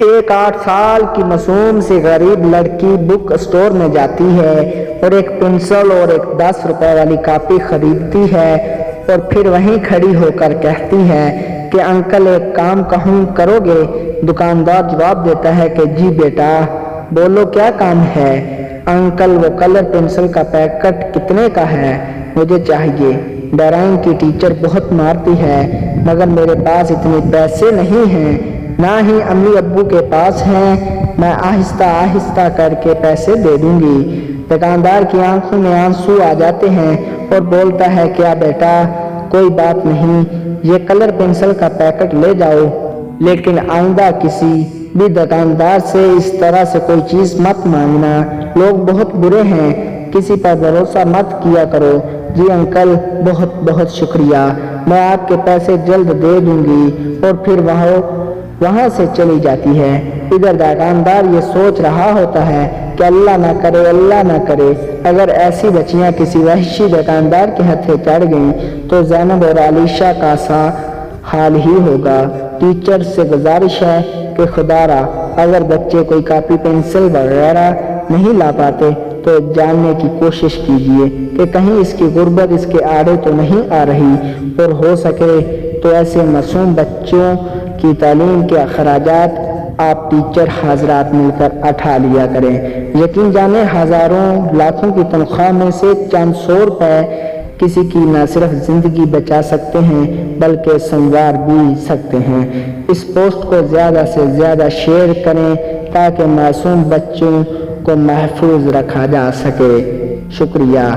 ایک 8 سال کی معصوم سی غریب لڑکی بک اسٹور میں جاتی ہے اور ایک پنسل اور ایک 10 روپے والی کاپی خریدتی ہے اور پھر وہیں کھڑی ہو کر کہتی ہے کہ انکل ایک کام کہوں کرو گے؟ دکاندار جواب دیتا ہے کہ جی بیٹا بولو کیا کام ہے؟ انکل وہ کلر پنسل کا پیکٹ کتنے کا ہے؟ مجھے چاہیے، ڈرائنگ کی ٹیچر بہت مارتی ہے مگر میرے پاس اتنے پیسے نہیں ہیں، نہ ہی امی ابو کے پاس ہیں، میں آہستہ آہستہ کر کے پیسے دے دوں گی۔ دکاندار کی آنکھوں میں آنسو آ جاتے ہیں اور بولتا ہے کیا بیٹا کوئی بات نہیں، یہ کلر پنسل کا پیکٹ لے جاؤ، لیکن آئندہ کسی بھی دکاندار سے اس طرح سے کوئی چیز مت مانگنا، لوگ بہت برے ہیں، کسی پر بھروسہ مت کیا کرو۔ جی انکل بہت بہت شکریہ، میں آپ کے پیسے جلد دے دوں گی، اور پھر وہاں سے چلی جاتی ہے۔ ادھر دکاندار یہ سوچ رہا ہوتا ہے کہ اللہ نہ کرے اگر ایسی بچیاں کسی وحشی دکاندار کے ہتھے چڑھ گئیں تو زینب اور علیشہ کا سا حال ہی ہوگا۔ ٹیچر سے گزارش ہے کہ خدا را اگر بچے کوئی کاپی پنسل وغیرہ نہیں لا پاتے تو جاننے کی کوشش کیجیے کہ کہیں اس کی غربت اس کے آڑے تو نہیں آ رہی، اور ہو سکے تو ایسے معصوم بچوں کی تعلیم کے اخراجات آپ ٹیچر حضرات مل کر اٹھا لیا کریں۔ یقین جانیں ہزاروں لاکھوں کی تنخواہ میں سے چند 100 روپے کسی کی نہ صرف زندگی بچا سکتے ہیں بلکہ سنوار بھی سکتے ہیں۔ اس پوسٹ کو زیادہ سے زیادہ شیئر کریں تاکہ معصوم بچوں کو محفوظ رکھا جا سکے۔ شکریہ۔